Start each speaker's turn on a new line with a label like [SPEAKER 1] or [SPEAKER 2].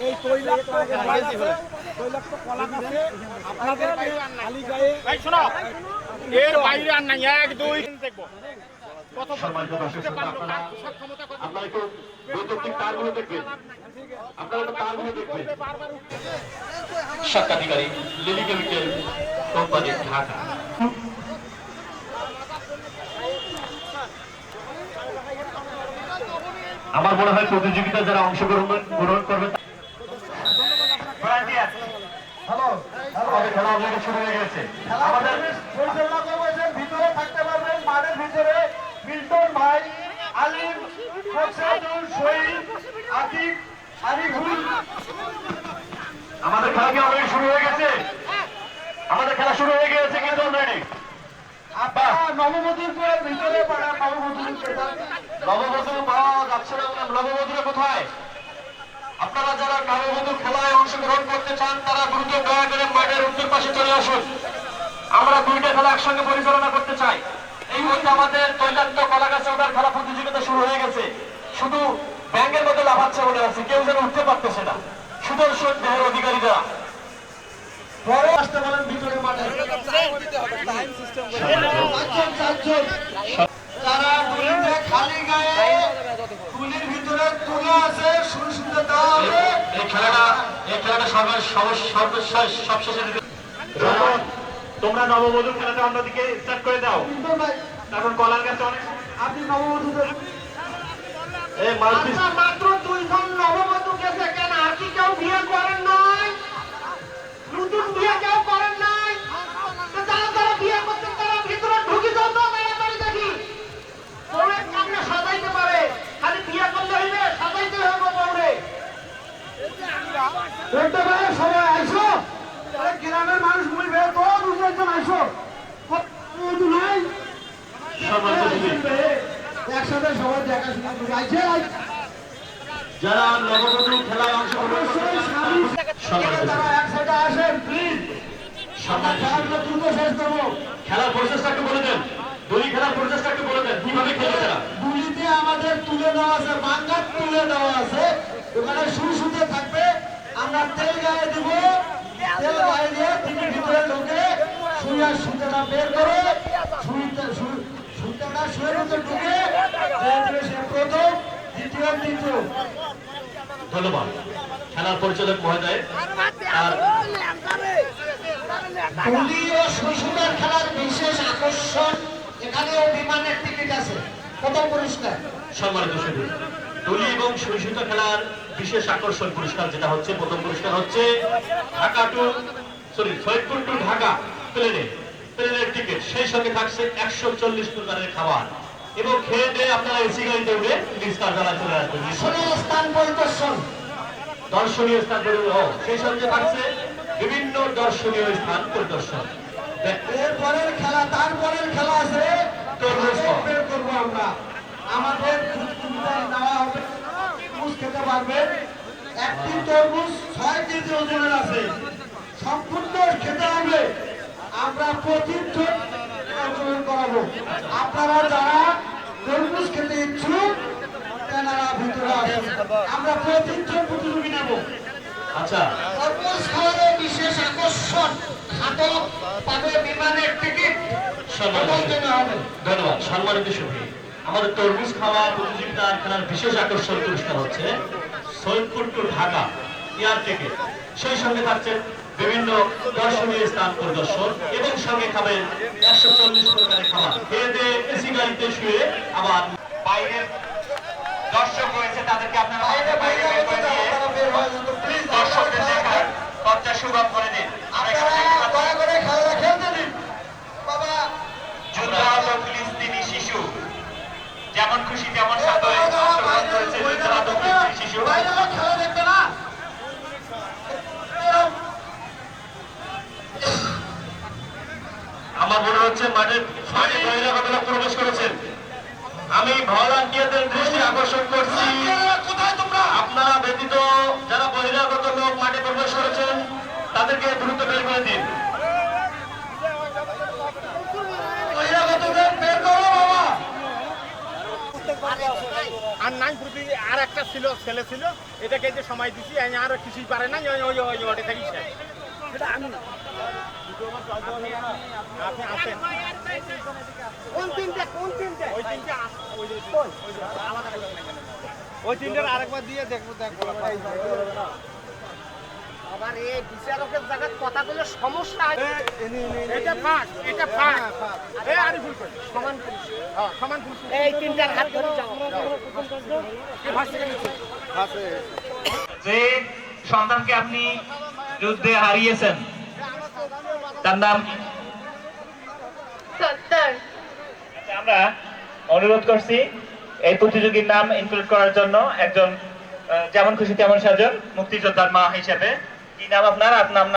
[SPEAKER 1] এই তৈলাক্ত কলা গাছে আপনাদের খালি গায়ে
[SPEAKER 2] এর বাইরে আর নাই, 1 2 দেখবো
[SPEAKER 3] সম্মানিত দর্শক শ্রোতা, আপনারা একটু বৈদ্যুতিক তারগুলো দেখবেন, আপনারা একটু তারগুলো দেখবেন। স্বত্বাধিকারী লিলি কেমিক্যাল কোম্পানি, ঢাকা। আমার মনে হয় প্রতিযোগিতা যারা অংশগ্রহণ করবে আমাদের খেলা অলরেডি শুরু হয়ে গেছে। আমাদের
[SPEAKER 1] পরিচালনা করবেন, ভিতরে থাকতে পারবেন, মাঠের ভিতরে মিল্টন ভাই, আলিম, মোকসেদুল, শহীদ, আতিক, আরিফুল।
[SPEAKER 3] আমাদের খেলা কি অলরেডি শুরু হয়ে গেছে? আমাদের খেলা শুরু হয়ে গেছে কিন্তু অলরেডি।
[SPEAKER 1] আপনারা নববধূর করে ভিতরে পাড়া
[SPEAKER 3] নববধূ পাওয়া যাচ্ছে না। নববধূরা কোথায়? আপনারা যারা নববধূ খেলায় অংশগ্রহণ করতে চান তারা দ্রুত দয়া করে মাঠের উত্তর পাশে চলে আসুন। আমরা 2টা খেলা একসঙ্গে পরিচালনা করতে চাই। এই মুহূর্তে আমাদের তৈলাক্ত কলা গাছে ওঠার খেলা প্রতিযোগিতা শুরু হয়ে গেছে। শুধু ব্যাংকের মধ্যে লাফাচ্ছে মনে আছে, কেউ যেন উঠতে পারতেছে না। সুদর্শন দেহের অধিকারীরা
[SPEAKER 1] পরে আসতে বলেন ভিতরে মাঠে। যারা তুলিতে খালি গায়ে তুলির ভিতরে তুলে আছে সুরসুন্দর দেওয়া হবে।
[SPEAKER 3] এই খেলাটা সবশেষে তোমরা নববধূ খেলাটা অন্যদিকে স্টার্ট করে দাও। এখন কলার গাছে অনেক
[SPEAKER 1] আপনি নববধূদের
[SPEAKER 2] মাত্র 2 জন নববধূ গেছে, কেন আর কি কেউ বিয়ে করেন নাই? নতুন বিয়ে কেউ করেন নাই? যারা যারা বিয়ে করছেন তারা ভিতরে ঢুকে যাও তো, তাড়াতাড়ি দেখি বউয়ের সামনে সাজাইতে পারে। খালি বিয়ে করলে হইবে, সাজাইতে হবে বউরে।
[SPEAKER 1] দেখতে পারে সবাই আইসো, গ্রামের মানুষ বলবে তো 2-4 আইসো নাই একসাথে সবাই দেখাশোনা করে আইছে।
[SPEAKER 3] যারা নববধূ খেলায় অংশগ্রহণ
[SPEAKER 1] তারা এক সাইডে আসেন প্লিজ। আমরা খেলাটা দ্রুত শেষ করবো।
[SPEAKER 3] খেলার প্রসেসটা একটু বলে দেন। দড়ি খেলার প্রসেসটা একটু বলে দেন, কিভাবে খেলবে তারা?
[SPEAKER 1] গুলিতে আমাদের তুলে দেওয়া আছে, বাঙ্গার তুলে দেওয়া আছে, ওখানে সুরসুতে থাকবে। আমরা তেল গায়ে দিব, তেল গায়ে দিয়ে তিনি ভিতরে ঢুকে সুইয়ার সুতেটা বের করে সুতেটা শুয়ে ভিতরে ঢুকে সে প্রথম, দ্বিতীয়।
[SPEAKER 3] ধন্যবাদ খেলার পরিচালক মহোদয়। আর
[SPEAKER 1] তুলি ও সুইসুতের খেলার বিশেষ আকর্ষণ, এখানেও বিমানের টিকিট আছে, প্রথম পুরস্কার।
[SPEAKER 3] সম্মানিত সুধী, তুলি এবং সুইসুতা খেলার বিশেষ আকর্ষণ পুরস্কার যেটা হচ্ছে, প্রথম পুরস্কার হচ্ছে সৈয়দপুর টু ঢাকা প্লেনের টিকিট, সেই সঙ্গে থাকছে 140 প্রকারের খাবার এবং খেয়ে দিয়ে আপনারা এসি গাড়িতে উঠে নিজ কার্যালয়ে চলে আসবেন।
[SPEAKER 1] স্থান পরিদর্শন,
[SPEAKER 3] দর্শনীয় স্থান পরিদর্শন, সেই সঙ্গে থাকছে বিভিন্ন দর্শনীয় স্থান পরিদর্শন।
[SPEAKER 1] এরপরের খেলা, তারপরের খেলা আছে বের করবো আমরা। আমাদের নেওয়া হবে, তরমুজ খেতে পারবেন। একটি তরমুজ 6 কেজি ওজনের আছে, সম্পূর্ণ খেতে হবে। আমরা প্রতিজন অংশগ্রহণ করাবো। আপনারা যারা তরমুজ খেতে ইচ্ছুক তেনারা ভিতরে আসেন, আমরা প্রতিজন প্রতিযোগী নেব।
[SPEAKER 3] আচ্ছা,
[SPEAKER 1] তরমুজ খাওয়ার বিশেষ আকর্ষণ, খাদক পাবে বিমানের টিকিট।
[SPEAKER 3] ধন্যবাদ সম্মানিত সুধী। আমাদের তরমুজ খাওয়া প্রতিযোগিতা খেলার বিশেষ আকর্ষণ পুরস্কার হচ্ছে Saidpur to Dhaka air ticket, সেই সঙ্গে থাকছে বিভিন্ন দর্শনীয় স্থান পরিদর্শন এবং সঙ্গে খাবেন 140 প্রকারের খাবার। খেয়ে দিয়ে এসি গাড়িতে শুয়ে আবার বাইরের দর্শক রয়েছে, তাদেরকে আপনারা বাইরে বের করে দিয়ে দর্শকদের দেখার দরজা সুগম করে দিন। যুদ্ধাহত ফিলিস্তিনি শিশু যেমন খুশি তেমন সাদরে অংশগ্রহণ করেছে। যুদ্ধাহত ফিলিস্তিনি শিশু
[SPEAKER 1] খেলা দেখবে না।
[SPEAKER 3] আমার মনে হচ্ছে মাঠে বহিরাগতরা প্রবেশ করেছেন। আমি ভলান্টিয়ারদের দৃষ্টি আকর্ষণ করছি,
[SPEAKER 1] কোথায় তোমরা?
[SPEAKER 3] আপনারা ব্যতীত যারা বহিরাগত লোক মাঠে প্রবেশ করেছেন তাদেরকে দ্রুত বের করে দিন।
[SPEAKER 1] বহিরাগতদের বের করো বাবা।
[SPEAKER 4] আর নাই প্রতি আর একটা ছিল ছেলে ছিল এটাকে যে সময় দিছি আর কিছুই পারে না ওটা থাকি আপনি আসেন
[SPEAKER 2] কোন তিনটে
[SPEAKER 4] ওই তিনটে ওই তিনটার আরেকবার দিয়ে দেখবো
[SPEAKER 2] আবার এই বিচারকের জায়গায় কথা বলে সমস্যা হয়
[SPEAKER 4] এটা ফাঁক এই আরিফুল কই
[SPEAKER 2] সমান পুরুষ।
[SPEAKER 4] হ্যাঁ সমান পুরুষ
[SPEAKER 2] এই তিনটার হাত ধরে যাও
[SPEAKER 3] যে সন্তানকে আপনি যুদ্ধে হারিয়েছেন তার নাম কি?
[SPEAKER 5] সত্তর।
[SPEAKER 3] আচ্ছা, আমরা অনুরোধ করছি এই প্রতিযোগীর নাম ইনক্লুড করার জন্য একজন যেমন খুশি তেমন সাজন মুক্তিযোদ্ধার মা হিসেবে। কি নাম আপনার? আপনার